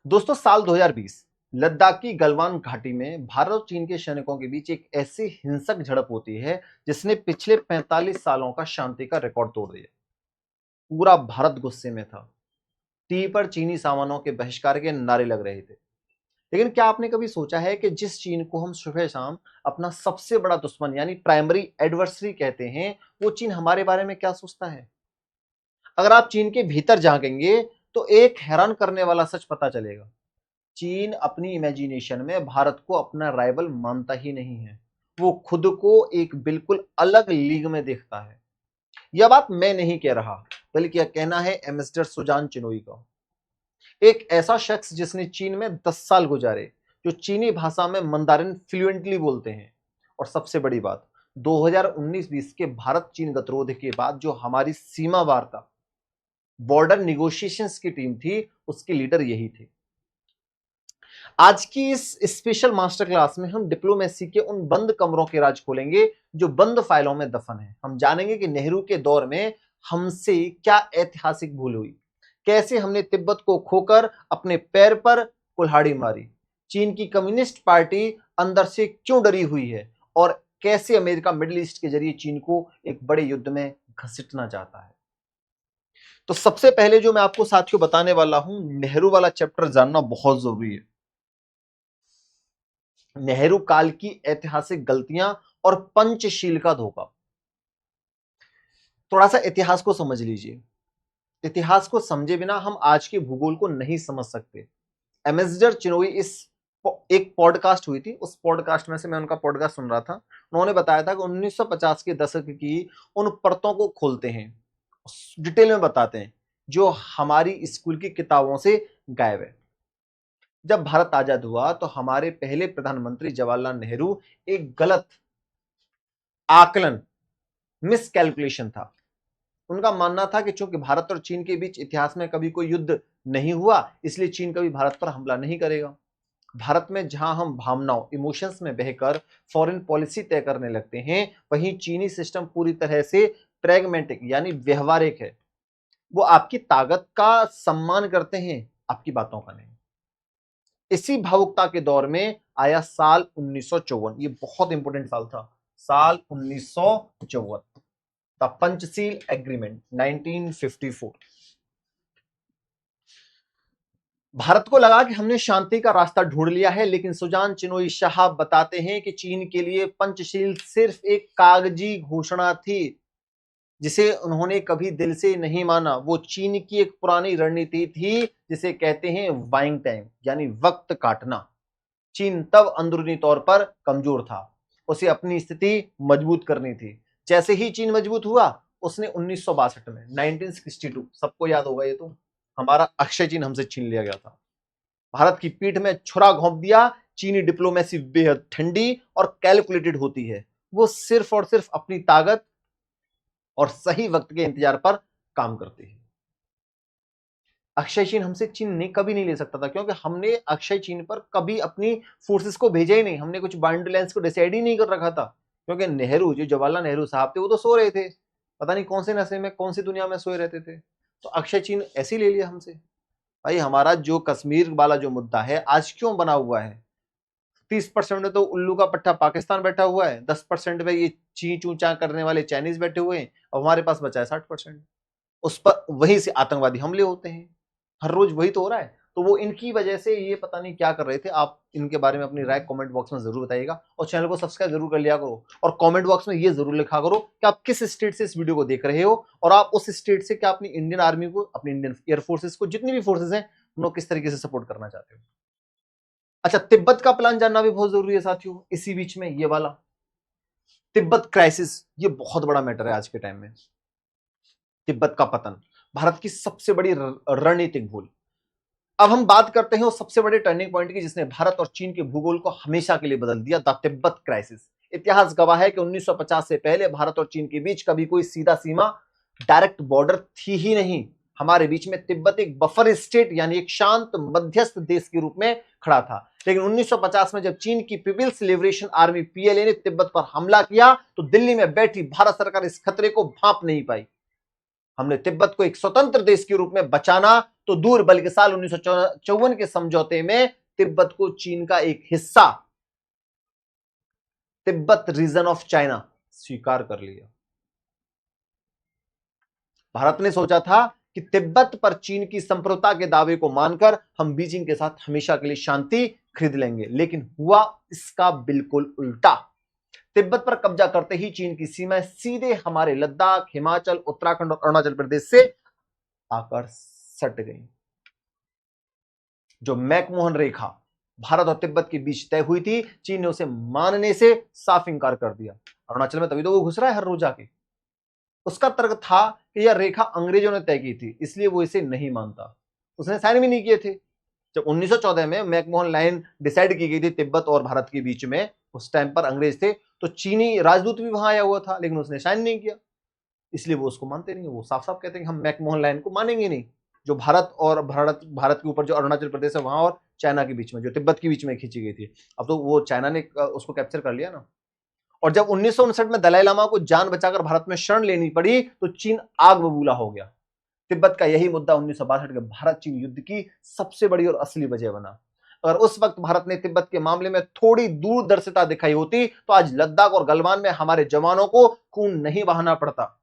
दोस्तों, साल 2020 लद्दाख की गलवान घाटी में भारत और चीन के सैनिकों के बीच एक ऐसी हिंसक झड़प होती है जिसने पिछले 45 सालों का शांति का रिकॉर्ड तोड़ दिया। पूरा भारत गुस्से में था। टीवी पर चीनी सामानों के बहिष्कार के नारे लग रहे थे। लेकिन क्या आपने कभी सोचा है कि जिस चीन को हम सुबह शाम अपना सबसे बड़ा दुश्मन यानी प्राइमरी एडवर्सरी कहते हैं, वो चीन हमारे बारे में क्या सोचता है? अगर आप चीन के भीतर झांकेंगे तो एक हैरान करने वाला सच पता चलेगा। चीन अपनी इमेजिनेशन में भारत को अपना राइवल मानता ही नहीं है। वो खुद को एक बिल्कुल अलग लीग में देखता है। यह बात मैं नहीं कह रहा, बल्कि यह कहना है एम्बेसडर सुजान चिनोई का, एक ऐसा शख्स जिसने चीन में 10 साल गुजारे, जो चीनी भाषा में मंदारिन फ्लुएंटली बोलते हैं। और सबसे बड़ी बात, 2019-20 के भारत चीन गतिरोध के बाद जो हमारी सीमा वार्ता बॉर्डर निगोशिएशंस की टीम थी, उसकी लीडर यही थी। आज की इस स्पेशल मास्टर क्लास में हम डिप्लोमेसी के उन बंद कमरों के राज खोलेंगे जो बंद फाइलों में दफन है। हम जानेंगे कि नेहरू के दौर में हमसे क्या ऐतिहासिक भूल हुई, कैसे हमने तिब्बत को खोकर अपने पैर पर कुल्हाड़ी मारी, चीन की कम्युनिस्ट पार्टी अंदर से क्यों डरी हुई है, और कैसे अमेरिका मिडिल ईस्ट के जरिए चीन को एक बड़े युद्ध में घसीटना चाहता है। तो सबसे पहले जो मैं आपको साथियों बताने वाला हूं, नेहरू वाला चैप्टर जानना बहुत जरूरी है। नेहरू काल की ऐतिहासिक गलतियां और पंचशील का धोखा। थोड़ा सा इतिहास को समझ लीजिए। इतिहास को समझे बिना हम आज के भूगोल को नहीं समझ सकते। एम्बेसडर चिनोई इस एक पॉडकास्ट हुई थी, उस पॉडकास्ट में से मैं उनका पॉडकास्ट सुन रहा था। उन्होंने बताया था कि 1950 के दशक की उन परतों को खोलते हैं, डिटेल में बताते हैं, जो हमारी स्कूल की किताबों से गायब है। जब भारत आजाद हुआ तो हमारे पहले प्रधानमंत्री जवाहरलाल नेहरू एक गलत आकलन, मिसकैलकुलेशन था। उनका मानना था कि चूंकि भारत और चीन के बीच इतिहास में कभी कोई युद्ध नहीं हुआ, इसलिए चीन कभी भारत पर हमला नहीं करेगा। भारत में जहां हम भावनाओं, इमोशंस में बहकर फॉरेन पॉलिसी तय करने लगते हैं, वहीं चीनी सिस्टम पूरी तरह से प्रैग्मेटिक यानी व्यवहारिक है। वो आपकी ताकत का सम्मान करते हैं, आपकी बातों का नहीं। इसी भावुकता के दौर में आया साल 1954। ये बहुत इंपॉर्टेंट साल था, साल 1954, द पंचशील एग्रीमेंट 1954। भारत को लगा कि हमने शांति का रास्ता ढूंढ लिया है, लेकिन सुजान चिनोई साहब बताते हैं कि चीन के लिए पंचशील सिर्फ एक कागजी घोषणा थी, जिसे उन्होंने कभी दिल से नहीं माना। वो चीन की एक पुरानी रणनीति थी, जिसे कहते हैं बाइंग टाइम यानी वक्त काटना। चीन तब अंदरूनी तौर पर कमजोर था, उसे अपनी स्थिति मजबूत करनी थी। जैसे ही चीन मजबूत हुआ, उसने 1962 में 1962, सबको याद होगा ये तो, हमारा अक्षय चीन हमसे छीन लिया गया था। भारत की पीठ में छुरा घोंप दिया। चीनी डिप्लोमेसी बेहद ठंडी और कैलकुलेटेड होती है। वो सिर्फ और सिर्फ अपनी ताकत और सही वक्त के इंतजार पर काम करती है। अक्षय चीन हमसे चीन नहीं कभी नहीं ले सकता था, क्योंकि हमने अक्षय चीन पर कभी अपनी फोर्सेस को भेजा ही नहीं। हमने कुछ बाउंड्री लाइंस को डिसाइड ही नहीं कर रखा था, क्योंकि नेहरू, जो जवाहरलाल नेहरू साहब थे, वो तो सो रहे थे, पता नहीं कौन से नशे में, कौन सी दुनिया में सोए रहते थे। तो अक्षय चीन ऐसे ही ले लिया हमसे। भाई, हमारा जो कश्मीर वाला जो मुद्दा है आज क्यों बना हुआ है, 30% में तो उल्लू का पट्टा पाकिस्तान बैठा हुआ है, 10% में ये ची चूचा करने वाले चाइनीज बैठे हुए हैं, और हमारे पास बचा है 60%। उस पर वहीं से आतंकवादी हमले होते हैं, हर रोज वही तो हो रहा है। तो वो इनकी वजह से ये पता नहीं क्या कर रहे थे। आप इनके बारे में अपनी राय कमेंट बॉक्स में जरूर बताइएगा, और चैनल को सब्सक्राइब जरूर कर लिया करो, और कमेंट बॉक्स में ये जरूर लिखा करो कि आप किस स्टेट से इस वीडियो को देख रहे हो, और आप उस स्टेट से क्या अपनी इंडियन आर्मी को, अपनी इंडियन एयरफोर्सेस को, जितनी भी फोर्सेस हैं, उनको किस तरीके से सपोर्ट करना चाहते हो। अच्छा, तिब्बत का प्लान जानना भी बहुत जरूरी है साथियों। इसी बीच में ये वाला तिब्बत क्राइसिस, ये बहुत बड़ा मैटर है आज के टाइम में। तिब्बत का पतन, भारत की सबसे बड़ी रणनीतिक भूल। अब हम बात करते हैं उस सबसे बड़े टर्निंग पॉइंट की, जिसने भारत और चीन के भूगोल को हमेशा के लिए बदल दिया, द तिब्बत क्राइसिस। इतिहास गवाह है कि 1950 से पहले भारत और चीन के बीच कभी कोई सीधा सीमा, डायरेक्ट बॉर्डर थी ही नहीं। हमारे बीच में तिब्बत एक बफर स्टेट यानी एक शांत मध्यस्थ देश के रूप में खड़ा था। लेकिन 1950 में जब चीन की पीपल्स लिबरेशन आर्मी पीएलए ने तिब्बत पर हमला किया, तो दिल्ली में बैठी भारत सरकार इस खतरे को भांप नहीं पाई। हमने तिब्बत को एक स्वतंत्र देश के रूप में बचाना तो दूर, बल्कि साल 1954 के समझौते में तिब्बत को चीन का एक हिस्सा, तिब्बत रीजन ऑफ चाइना, स्वीकार कर लिया। भारत ने सोचा था कि तिब्बत पर चीन की संप्रभुता के दावे को मानकर हम बीजिंग के साथ हमेशा के लिए शांति खरीद लेंगे, लेकिन हुआ इसका बिल्कुल उल्टा। तिब्बत पर कब्जा करते ही चीन की सीमाएं सीधे हमारे लद्दाख, हिमाचल, उत्तराखंड और अरुणाचल प्रदेश से आकर सट गई। जो मैकमोहन रेखा भारत और तिब्बत के बीच तय हुई थी, चीन ने उसे मानने से साफ इंकार कर दिया। अरुणाचल में तभी तो वो घुस रहा है हर रोज आके। उसका तर्क था कि यह रेखा अंग्रेजों ने तय की थी, इसलिए वो इसे नहीं मानता। उसने साइन भी नहीं किए थे। जब 1914 में मैकमोहन लाइन डिसाइड की गई थी तिब्बत और भारत के बीच में, उस टाइम पर अंग्रेज थे, तो चीनी राजदूत भी वहां आया हुआ था, लेकिन उसने साइन नहीं किया, इसलिए वो उसको मानते नहीं। वो साफ साफ कहते हैं कि हम मैकमोहन लाइन को मानेंगे नहीं, जो भारत के ऊपर जो अरुणाचल प्रदेश है वहां और चाइना के बीच में, जो तिब्बत के बीच में खींची गई थी। अब तो वो चाइना ने उसको कैप्चर कर लिया ना। और जब 1959 में दलाई लामा को जान बचाकर भारत में शरण लेनी पड़ी, तो चीन आग बबूला हो गया। तिब्बत का यही मुद्दा 1962 के भारत चीन युद्ध की सबसे बड़ी और असली वजह बना। अगर उस वक्त भारत ने तिब्बत के मामले में थोड़ी दूरदर्शिता दिखाई होती, तो आज लद्दाख और गलवान में हमारे जवानों को खून नहीं बहाना पड़ता।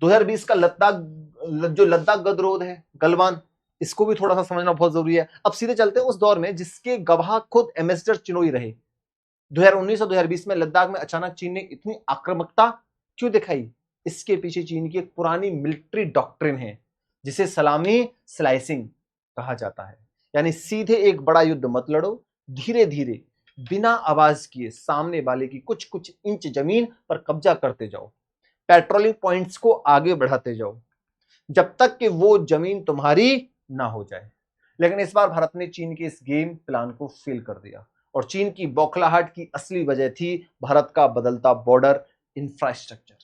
2020 का लद्दाख गदरोध है, गलवान, इसको भी थोड़ा सा समझना बहुत जरूरी है। अब सीधे चलते हैं उस दौर में जिसके गवाह खुद एम्बेसडर चिनोई रहे। 2019 और 2020 में लद्दाख में अचानक चीन ने इतनी आक्रामकता क्यों दिखाई? इसके पीछे चीन की एक पुरानी मिलिट्री डॉक्ट्रिन है, जिसे सलामी स्लाइसिंग कहा जाता है। यानी सीधे एक बड़ा युद्ध मत लड़ो, धीरे धीरे बिना आवाज किए सामने वाले की कुछ कुछ इंच जमीन पर कब्जा करते जाओ, पेट्रोलिंग पॉइंट्स को आगे बढ़ाते जाओ, जब तक कि वो जमीन तुम्हारी ना हो जाए। लेकिन इस बार भारत ने चीन के इस गेम प्लान को फेल कर दिया, और चीन की बौखलाहट की असली वजह थी भारत का बदलता बॉर्डर इंफ्रास्ट्रक्चर।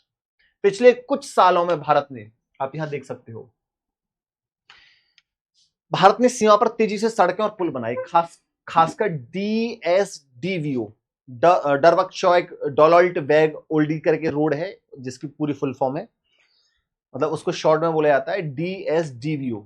पिछले कुछ सालों में भारत ने, आप यहां देख सकते हो, भारत ने सीमा पर तेजी से सड़कें और पुल बनाए, खासकर DSDVO, डरवक चौक डोलोल्ट वेग ओल्डी करके रोड है, जिसकी पूरी फुल फॉर्म है, मतलब उसको शॉर्ट में बोला जाता है DSDVO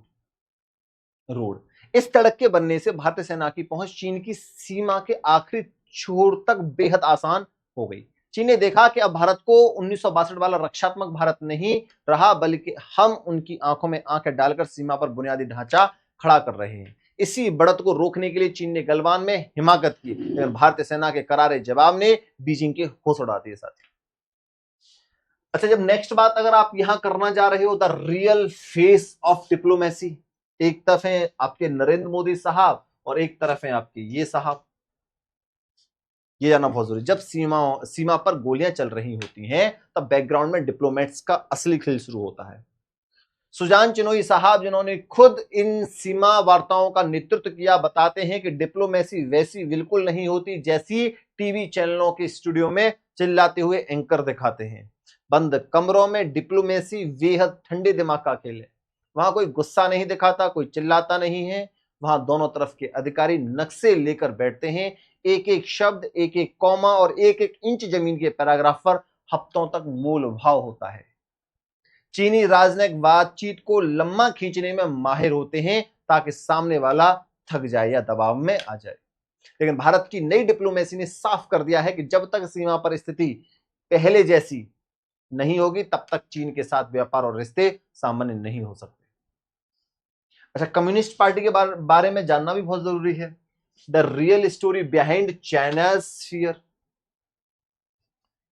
रोड। इस सड़क के बनने से भारतीय सेना की पहुंच चीन की सीमा के आखिरी छोर तक बेहद आसान हो गई। चीन ने देखा कि अब भारत को 1962 वाला रक्षात्मक भारत नहीं रहा, बल्कि हम उनकी आंखों में आंखें डालकर सीमा पर बुनियादी ढांचा खड़ा कर रहे हैं। इसी बढ़त को रोकने के लिए चीन ने गलवान में हिमाकत की, लेकिन भारतीय सेना के करारे जवाब ने बीजिंग के होश उड़ा दिए साथी। अच्छा, जब नेक्स्ट बात अगर आप यहां करना जा रहे हो, the real face of diplomacy, एक तरफ है आपके नरेंद्र मोदी साहब और एक तरफ है आपके ये साहब, ये जानना बहुत जरूरी। जब सीमा पर गोलियां चल रही होती हैं, तब बैकग्राउंड में डिप्लोमेट्स का असली खेल शुरू होता है। सुजान चिनोई साहब, जिन्होंने खुद इन सीमा वार्ताओं का नेतृत्व किया, बताते हैं कि डिप्लोमेसी वैसी बिल्कुल नहीं होती जैसी टीवी चैनलों के स्टूडियो में चिल्लाते हुए एंकर दिखाते हैं। बंद कमरों में डिप्लोमेसी बेहद ठंडे दिमाग का खेल है। वहां कोई गुस्सा नहीं दिखाता, कोई चिल्लाता नहीं है। वहां दोनों तरफ के अधिकारी नक्शे लेकर बैठते हैं, एक एक शब्द, एक एक कॉमा और एक एक इंच जमीन के पैराग्राफ पर हफ्तों तक मोल भाव होता है। चीनी राजनयिक बातचीत को लम्बा खींचने में माहिर होते हैं, ताकि सामने वाला थक जाए या दबाव में आ जाए। लेकिन भारत की नई डिप्लोमेसी ने साफ कर दिया है कि जब तक सीमा पर स्थिति पहले जैसी नहीं होगी, तब तक चीन के साथ व्यापार और रिश्ते सामान्य नहीं हो सकते। अच्छा, कम्युनिस्ट पार्टी के बारे में जानना भी बहुत जरूरी है। The real story behind China's fear.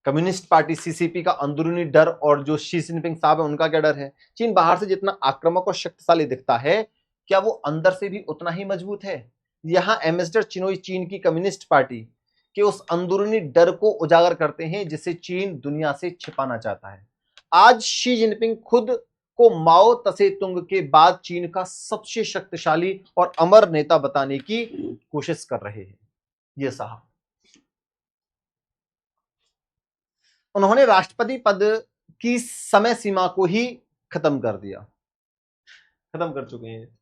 Communist party CCP का अंदरूनी डर, और जो शी जिनपिंग साहब है उनका क्या डर है? चीन बाहर से जितना आक्रामक और शक्तिशाली दिखता है, क्या वो अंदर से भी उतना ही मजबूत है? यहां एम्बेसडर चिनोई चीन की कम्युनिस्ट पार्टी के उस अंदरूनी डर को उजागर करते हैं, जिसे चीन दुनिया से छिपाना चाहता है। आज शी जिनपिंग खुद को माओ तसे तुंग के बाद चीन का सबसे शक्तिशाली और अमर नेता बताने की कोशिश कर रहे हैं। ये साहब, उन्होंने राष्ट्रपति पद की समय सीमा को ही खत्म कर दिया, खत्म कर चुके हैं।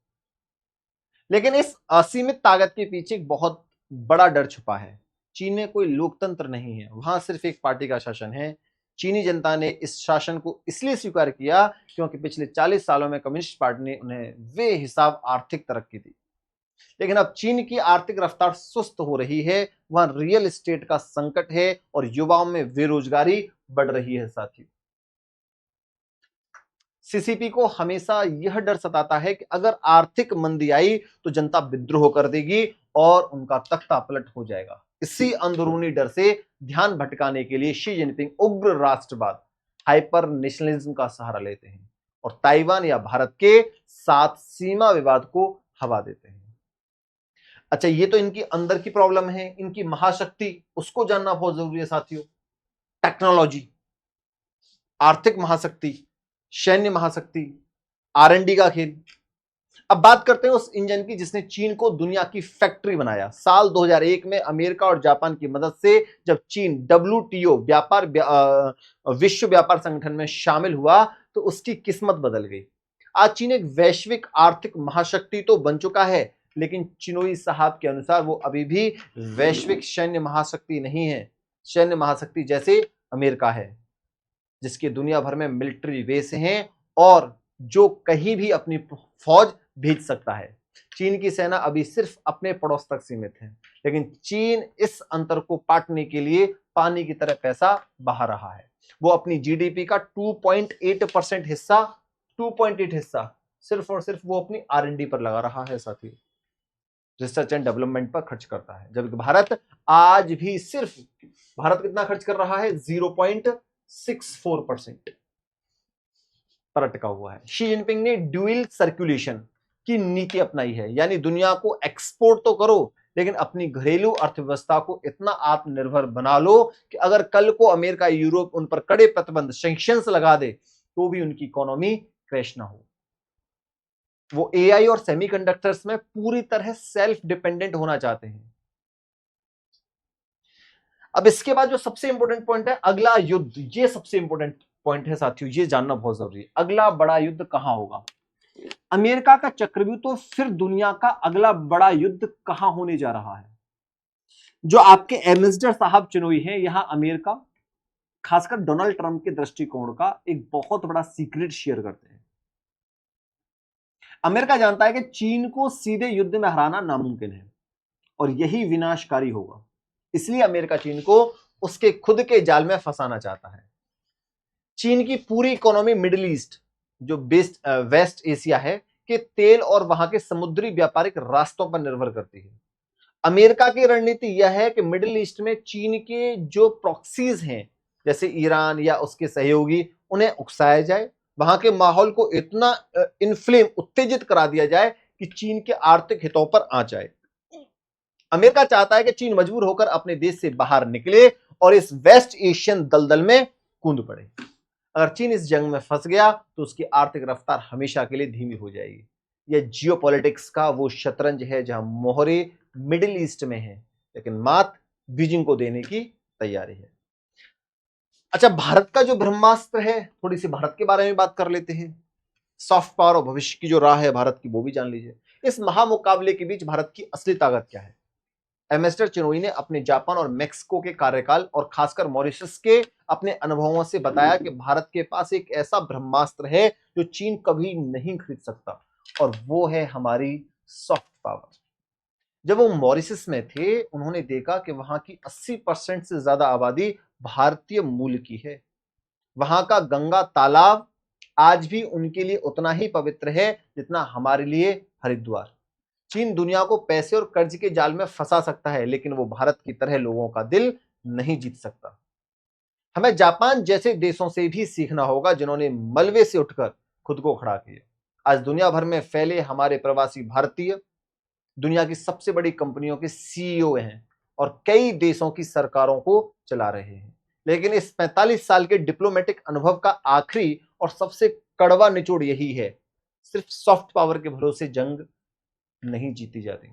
लेकिन इस असीमित ताकत के पीछे एक बहुत बड़ा डर छुपा है। चीन में कोई लोकतंत्र नहीं है, वहां सिर्फ एक पार्टी का शासन है। चीनी जनता ने इस शासन को इसलिए स्वीकार किया क्योंकि पिछले 40 सालों में कम्युनिस्ट पार्टी ने उन्हें बेहिसाब आर्थिक तरक्की दी। लेकिन अब चीन की आर्थिक रफ्तार सुस्त हो रही है, वहां रियल एस्टेट का संकट है और युवाओं में बेरोजगारी बढ़ रही है। साथियों, सीसीपी को हमेशा यह डर सताता है कि अगर आर्थिक मंदी आई तो जनता विद्रोह कर देगी और उनका तख्ता पलट हो जाएगा। इसी अंदरूनी डर से ध्यान भटकाने के लिए शी जिनपिंग उग्र राष्ट्रवाद, हाइपर नेशनलिज्म का सहारा लेते हैं और ताइवान या भारत के साथ सीमा विवाद को हवा देते हैं। अच्छा, ये तो इनकी अंदर की प्रॉब्लम है। इनकी महाशक्ति, उसको जानना बहुत जरूरी है साथियों। टेक्नोलॉजी, आर्थिक महाशक्ति, सैन्य महाशक्ति, R&D का खेल। अब बात करते हैं उस इंजन की जिसने चीन को दुनिया की फैक्ट्री बनाया। साल 2001 में अमेरिका और जापान की मदद से जब चीन WTO विश्व व्यापार संगठन में शामिल हुआ तो उसकी किस्मत बदल गई। आज चीन एक वैश्विक आर्थिक महाशक्ति तो बन चुका है, लेकिन चिनोई साहब के अनुसार वो अभी भी वैश्विक सैन्य महाशक्ति नहीं है। सैन्य महाशक्ति जैसे अमेरिका है, जिसके दुनिया भर में मिलिट्री बेस हैं और जो कहीं भी अपनी फौज भेज सकता है। चीन की सेना अभी सिर्फ अपने पड़ोस तक सीमित है, लेकिन चीन इस अंतर को पाटने के लिए पानी की तरह पैसा बहा रहा है। वो अपनी जीडीपी का 2.8% हिस्सा 2.8 हिस्सा सिर्फ और सिर्फ वो अपनी R&D पर लगा रहा है साथी, रिसर्च एंड डेवलपमेंट पर खर्च करता है। जबकि भारत आज भी सिर्फ, भारत कितना खर्च कर रहा है? 0.64% पर अटका हुआ है। शी जिनपिंग ने ड्यूअल सर्कुलेशन की नीति अपनाई है, यानी दुनिया को एक्सपोर्ट तो करो लेकिन अपनी घरेलू अर्थव्यवस्था को इतना आत्मनिर्भर बना लो कि अगर कल को अमेरिका, यूरोप उन पर कड़े प्रतिबंध, सैंक्शंस लगा दे तो भी उनकी इकोनॉमी क्रैश ना हो। वो AI और सेमीकंडक्टर्स में पूरी तरह सेल्फ डिपेंडेंट होना चाहते हैं। अब इसके बाद जो सबसे इंपॉर्टेंट पॉइंट है, अगला युद्ध। ये सबसे इंपॉर्टेंट पॉइंट है साथियों, ये जानना बहुत जरूरी है। अगला बड़ा युद्ध कहां होगा? अमेरिका का चक्रव्यूह, तो फिर दुनिया का अगला बड़ा युद्ध कहां होने जा रहा है? जो आपके एम्बेसडर साहब चिनोई हैं, यहां अमेरिका खासकर डोनाल्ड ट्रंप के दृष्टिकोण का एक बहुत बड़ा सीक्रेट शेयर करते हैं। अमेरिका जानता है कि चीन को सीधे युद्ध में हराना नामुमकिन है और यही विनाशकारी होगा। इसलिए अमेरिका चीन को उसके खुद के जाल में फंसाना चाहता है। चीन की पूरी इकोनॉमी मिडिल ईस्ट, जो वेस्ट एशिया है, के तेल और वहां के समुद्री व्यापारिक रास्तों पर निर्भर करती है। अमेरिका की रणनीति यह है कि मिडिल ईस्ट में चीन के जो प्रॉक्सीज हैं, जैसे ईरान या उसके सहयोगी, उन्हें उकसाया जाए, वहां के माहौल को इतना इन्फ्लेम, उत्तेजित करा दिया जाए कि चीन के आर्थिक हितों पर आ जाए। अमेरिका चाहता है कि चीन मजबूर होकर अपने देश से बाहर निकले और इस वेस्ट एशियन दलदल में कूद पड़े। अगर चीन इस जंग में फंस गया तो उसकी आर्थिक रफ्तार हमेशा के लिए धीमी हो जाएगी। यह जियोपॉलिटिक्स का वो शतरंज है जहां मोहरे मिडिल ईस्ट में है, लेकिन मात बीजिंग को देने की तैयारी है। अच्छा, भारत का जो ब्रह्मास्त्र है, थोड़ी सी भारत के बारे में बात कर लेते हैं। सॉफ्ट पावर और भविष्य की जो राह है भारत की, वो भी जान लीजिए। इस महामुकाबले के बीच भारत की असली ताकत क्या है? एम्बेसडर चिनोई ने अपने जापान और मेक्सिको के कार्यकाल और खासकर मॉरिशस के अपने अनुभवों से बताया कि भारत के पास एक ऐसा ब्रह्मास्त्र है जो चीन कभी नहीं खरीद सकता, और वो है हमारी सॉफ्ट पावर। जब वो मॉरिशस में थे, उन्होंने देखा कि वहां की 80% से ज्यादा आबादी भारतीय मूल की है। वहां का गंगा तालाब आज भी उनके लिए उतना ही पवित्र है जितना हमारे लिए हरिद्वार। चीन दुनिया को पैसे और कर्ज के जाल में फंसा सकता है, लेकिन वो भारत की तरह लोगों का दिल नहीं जीत सकता। हमें जापान जैसे देशों से भी सीखना होगा जिन्होंने मलबे से उठकर खुद को खड़ा किया। आज दुनिया भर में फैले हमारे प्रवासी भारतीय दुनिया की सबसे बड़ी कंपनियों के CEO हैं और कई देशों की सरकारों को चला रहे हैं। लेकिन इस 45 साल के डिप्लोमेटिक अनुभव का आखिरी और सबसे कड़वा निचोड़ यही है, सिर्फ सॉफ्ट पावर के भरोसे जंग नहीं जीती जाती।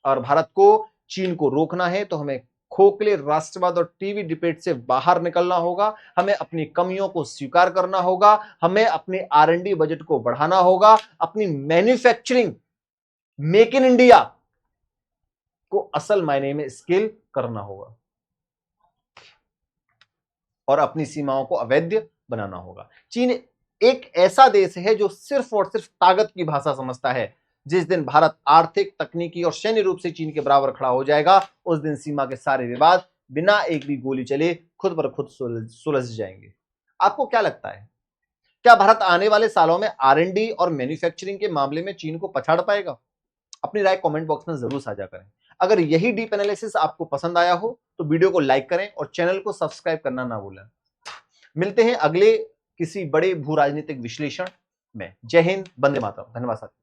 और भारत को चीन को रोकना है तो हमें खोखले राष्ट्रवाद और टीवी डिबेट से बाहर निकलना होगा। हमें अपनी कमियों को स्वीकार करना होगा। हमें अपने R&D बजट को बढ़ाना होगा। अपनी मैन्युफैक्चरिंग, मेक इन इंडिया को असल मायने में स्केल करना होगा। और अपनी सीमाओं को अवैध बनाना होगा। चीन एक ऐसा देश है जो सिर्फ और सिर्फ ताकत की भाषा समझता है। जिस दिन भारत आर्थिक, तकनीकी और सैन्य रूप से चीन के बराबर खड़ा हो जाएगा, उस दिन सीमा के सारे विवाद बिना एक भी गोली चले खुद पर खुद सुलझ जाएंगे। आपको क्या लगता है, क्या भारत आने वाले सालों में R&D और मैन्युफैक्चरिंग के मामले में चीन को पछाड़ पाएगा? अपनी राय कमेंट बॉक्स में जरूर साझा करें। अगर यही डीप एनालिसिस आपको पसंद आया हो तो वीडियो को लाइक करें और चैनल को सब्सक्राइब करना ना भूलें। मिलते हैं अगले किसी बड़े भू राजनीतिक विश्लेषण में। जय हिंद, वंदे मातरम। धन्यवाद साथियों।